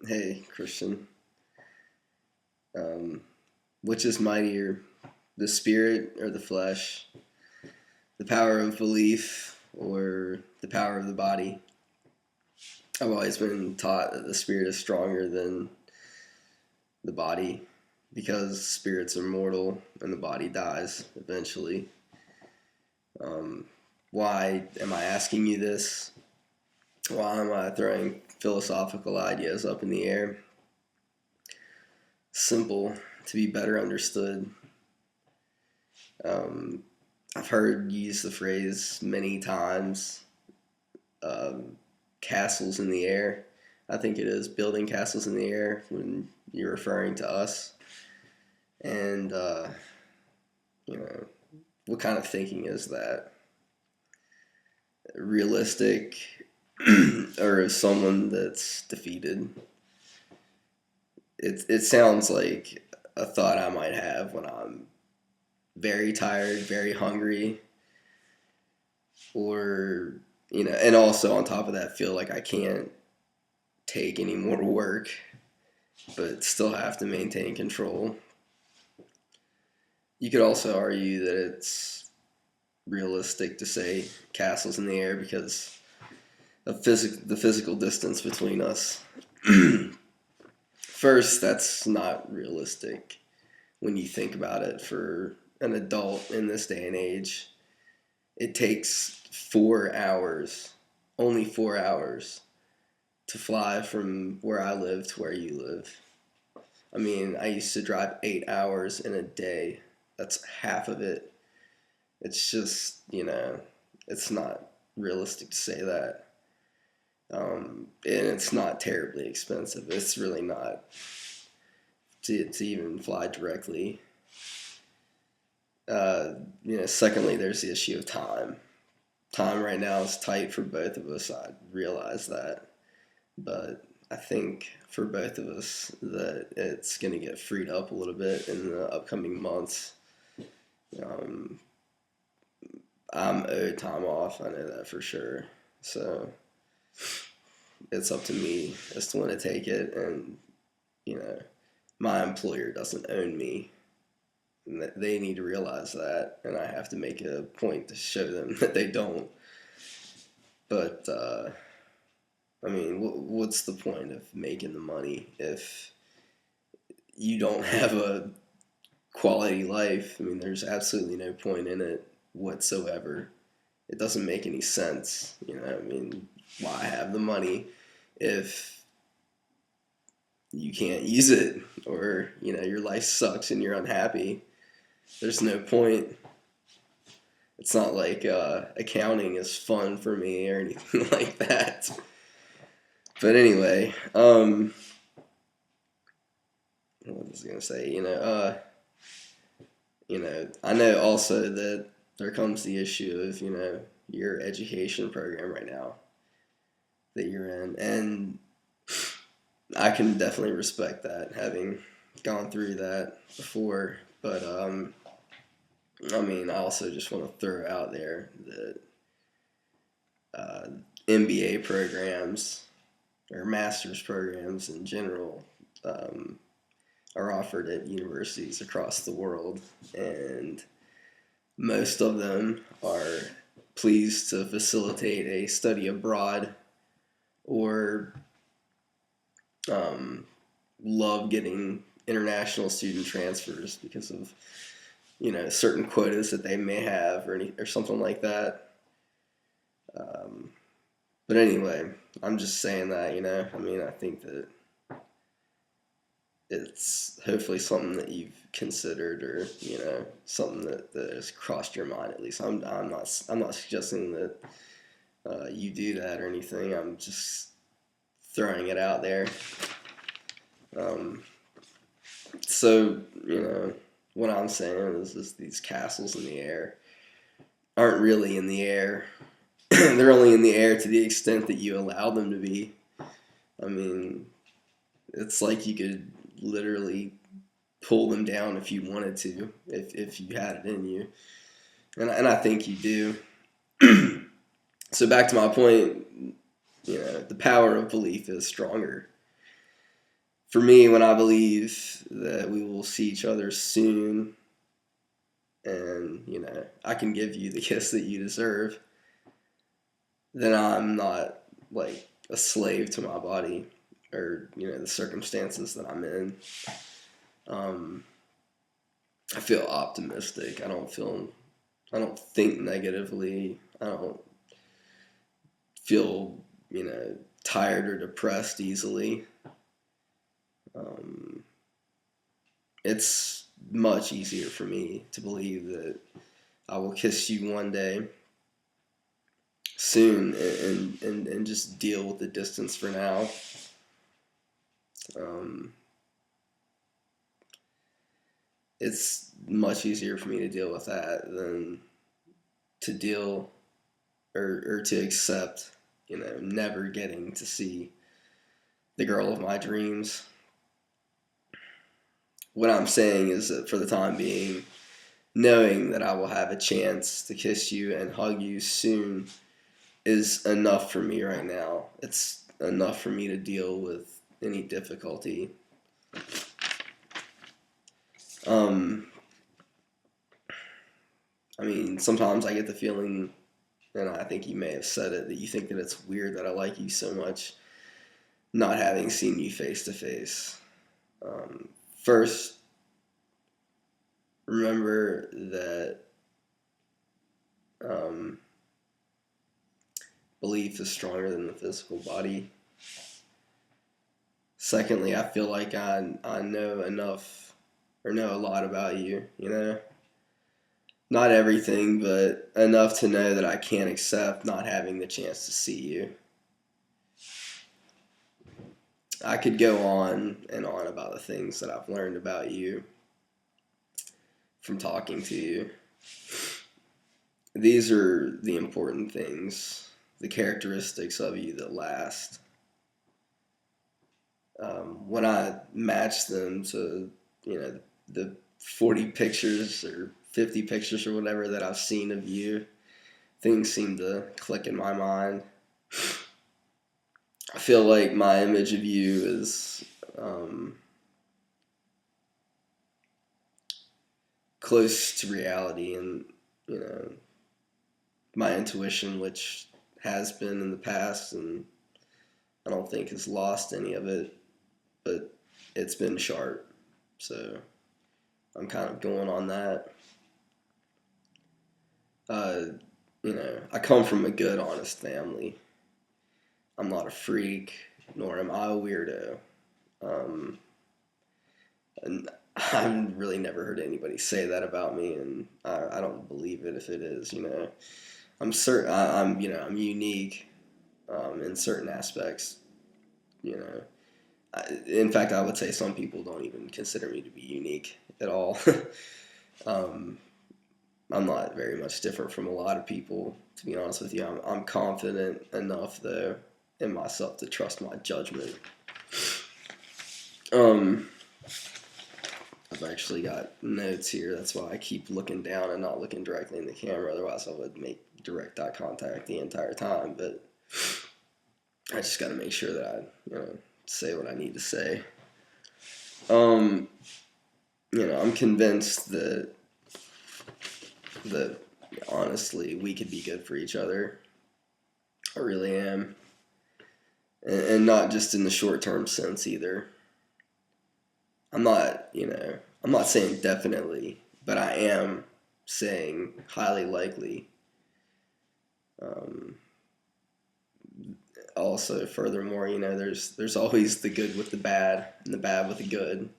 Hey, Christian. Um, which is mightier, the spirit or the flesh? The power of belief or the power of the body? I've always been taught that the spirit is stronger than the body because spirits are mortal and the body dies eventually. Um, why am I asking you this? Why am I throwing philosophical ideas up in the air? Simple to be better understood. Um, I've heard you use the phrase many times, um, castles in the air. I think it is building castles in the air when you're referring to us. And, you know, what kind of thinking is that? Realistic or as someone that's defeated? It sounds like a thought I might have when I'm very tired, very hungry, or, and also on top of that, feel like I can't take any more work, but still have to maintain control. You could also argue that it's realistic to say castles in the air because of the physical distance between us. First, that's not realistic when you think about it for an adult in this day and age. It takes 4 hours, only 4 hours, to fly from where I live to where you live. I mean, I used to drive 8 hours in a day. That's half of it. It's just, it's not realistic to say that. And it's not terribly expensive. It's really not to even fly directly. Secondly, there's the issue of time. Time right now is tight for both of us. I realize that. But I think for both of us that it's going to get freed up a little bit in the upcoming months. Um, I'm owed time off. I know that for sure. So it's up to me as to when to take it. And, you know, my employer doesn't own me. And they need to realize that. And I have to make a point to show them that they don't. But, I mean, what's the point of making the money if you don't have a quality life? I mean, there's absolutely no point in it whatsoever. It doesn't make any sense. I mean, why have the money if you can't use it or, your life sucks and you're unhappy? There's no point. It's not like accounting is fun for me or anything like that. But anyway, what was I gonna say? I know also that there comes the issue of your education program right now that you're in, and I can definitely respect that, having gone through that before. But I mean, I also just want to throw out there that uh, MBA programs or master's programs in general um, are offered at universities across the world, and most of them are pleased to facilitate a study abroad or um, love getting international student transfers because of certain quotas that they may have or something like that. Um, but anyway, I'm just saying that I mean I think that it's hopefully something that you've considered or something that has crossed your mind at least. I'm not suggesting that you do that or anything. I'm just throwing it out there. Um, so what I'm saying is these castles in the air aren't really in the air. They're only in the air to the extent that you allow them to be. I mean, it's like you could literally pull them down if you wanted to, if you had it in you. And I think you do. So back to my point, the power of belief is stronger. for me, when I believe that we will see each other soon, and I can give you the kiss that you deserve, then I'm not like a slave to my body or the circumstances that I'm in. Um, I feel optimistic. I don't think negatively. I don't feel tired or depressed easily. Um, it's much easier for me to believe that I will kiss you one day soon, and just deal with the distance for now. Um, it's much easier for me to deal with that than to deal or to accept, never getting to see the girl of my dreams. What I'm saying is that for the time being, knowing that I will have a chance to kiss you and hug you soon is enough for me right now. It's enough for me to deal with any difficulty. Um, I mean, sometimes I get the feeling, and I think you may have said it, that you think that it's weird that I like you so much, not having seen you face to face. First, remember that um, belief is stronger than the physical body. Secondly, I feel like I know enough or know a lot about you, Not everything, but enough to know that I can't accept not having the chance to see you. I could go on and on about the things that I've learned about you from talking to you. These are the important things, the characteristics of you that last. When I match them to, the 40 pictures or 50 pictures or whatever that I've seen of you, things seem to click in my mind. I feel like my image of you is close to reality, and my intuition, which has been in the past, and I don't think has lost any of it, but it's been sharp. So I'm kind of going on that. Uh, I come from a good, honest family. I'm not a freak, nor am I a weirdo. Um, and I've really never heard anybody say that about me, and I don't believe it if it is. I'm certain I'm unique in certain aspects. In fact, I would say some people don't even consider me to be unique at all. um, I'm not very much different from a lot of people, to be honest with you. I'm confident enough, though, in myself to trust my judgment. Um, I've actually got notes here. That's why I keep looking down and not looking directly in the camera. Otherwise, I would make direct eye contact the entire time. But I just got to make sure that I, say what I need to say. Um, I'm convinced that honestly we could be good for each other. I really am, and not just in the short term sense either. I'm not, I'm not saying definitely, but I am saying highly likely. Um, Also, furthermore, there's always the good with the bad and the bad with the good,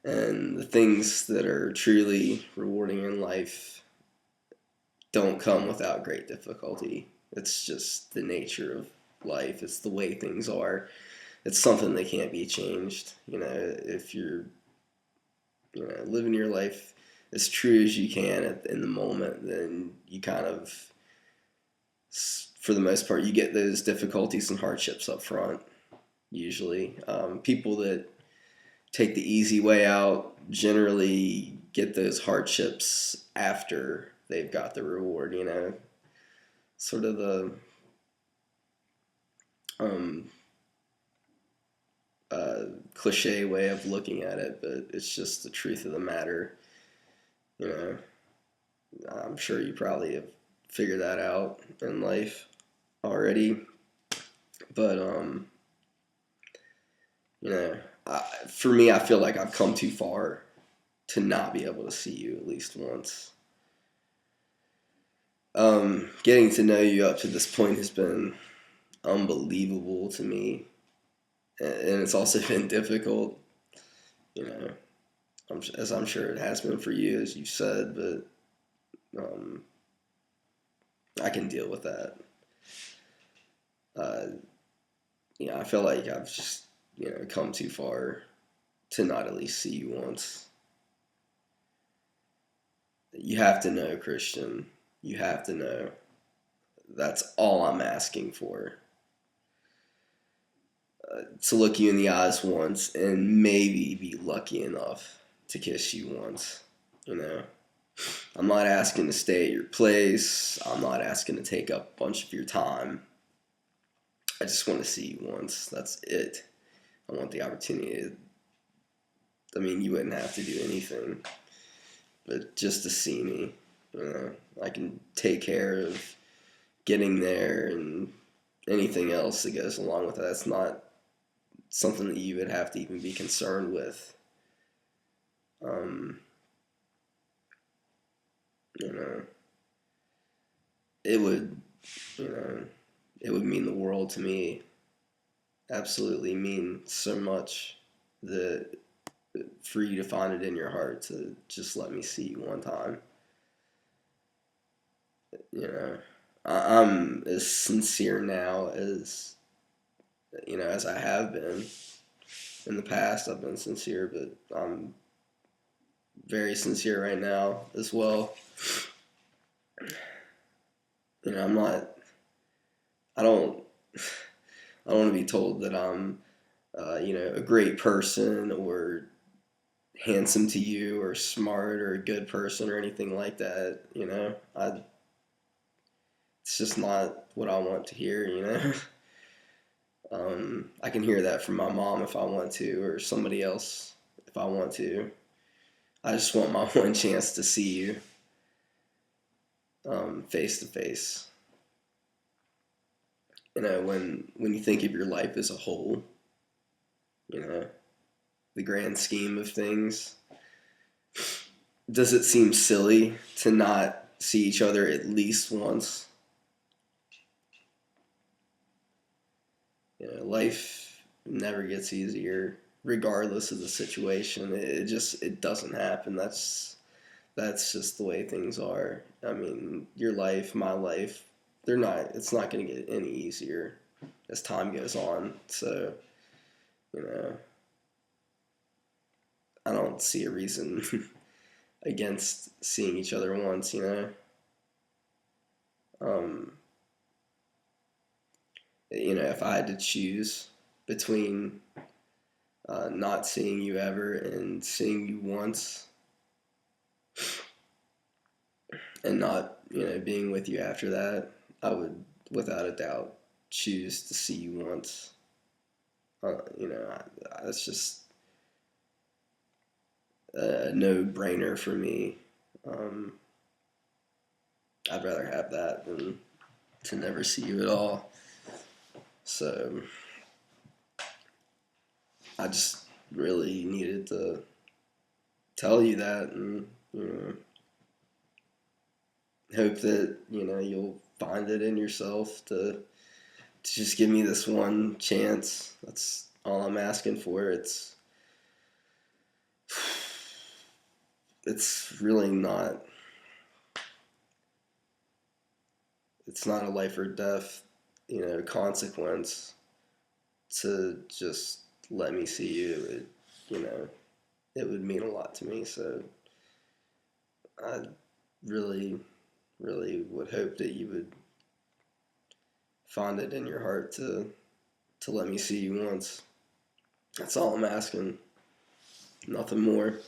and the things that are truly rewarding in life don't come without great difficulty. It's just the nature of life. It's the way things are. It's something that can't be changed. If you're, living your life as true as you can in the moment, then you kind of, for the most part, you get those difficulties and hardships up front. Usually, people that take the easy way out generally get those hardships after they've got the reward. Sort of the um, cliche way of looking at it, but it's just the truth of the matter. You know, I'm sure you probably have figured that out in life already, but you know, for me, I feel like I've come too far to not be able to see you at least once. Getting to know you up to this point has been unbelievable to me, and it's also been difficult. You know, as I'm sure it has been for you, as you said, but um, I can deal with that. Uh, I feel like I've just come too far to not at least see you once. You have to know, Christian. You have to know. That's all I'm asking for. To look you in the eyes once and maybe be lucky enough to kiss you once. You know, I'm not asking to stay at your place. I'm not asking to take up a bunch of your time. I just want to see you once. That's it. I want the opportunity to, I mean, you wouldn't have to do anything, but just to see me. I can take care of getting there and anything else that goes along with that. It's not something that you would have to even be concerned with. Um, you know, it would, you know, it would mean the world to me. Absolutely mean so much that for you to find it in your heart to just let me see you one time. You know, I'm as sincere now as as I have been in the past. I've been sincere, but I'm very sincere right now as well. I'm not. I don't. I don't want to be told that I'm, a great person or handsome to you or smart or a good person or anything like that. It's just not what I want to hear. I can hear that from my mom if I want to, or somebody else if I want to. I just want my one chance to see you face to face. When you think of your life as a whole, you know, the grand scheme of things, does it seem silly to not see each other at least once? Life never gets easier, regardless of the situation. It doesn't happen. That's just the way things are. I mean, your life, my life, they're not. It's not going to get any easier as time goes on. So, you know, I don't see a reason against seeing each other once. Um, if I had to choose between not seeing you ever and seeing you once, and not being with you after that, I would without a doubt choose to see you once. That's just a no-brainer for me. Um, I'd rather have that than to never see you at all. So I just really needed to tell you that, and hope that you'll find it in yourself to just give me this one chance. That's all I'm asking for. It's really not. It's not a life or death, consequence to just let me see you. It would mean a lot to me. So I really, really would hope that you would find it in your heart to let me see you once. That's all I'm asking. Nothing more.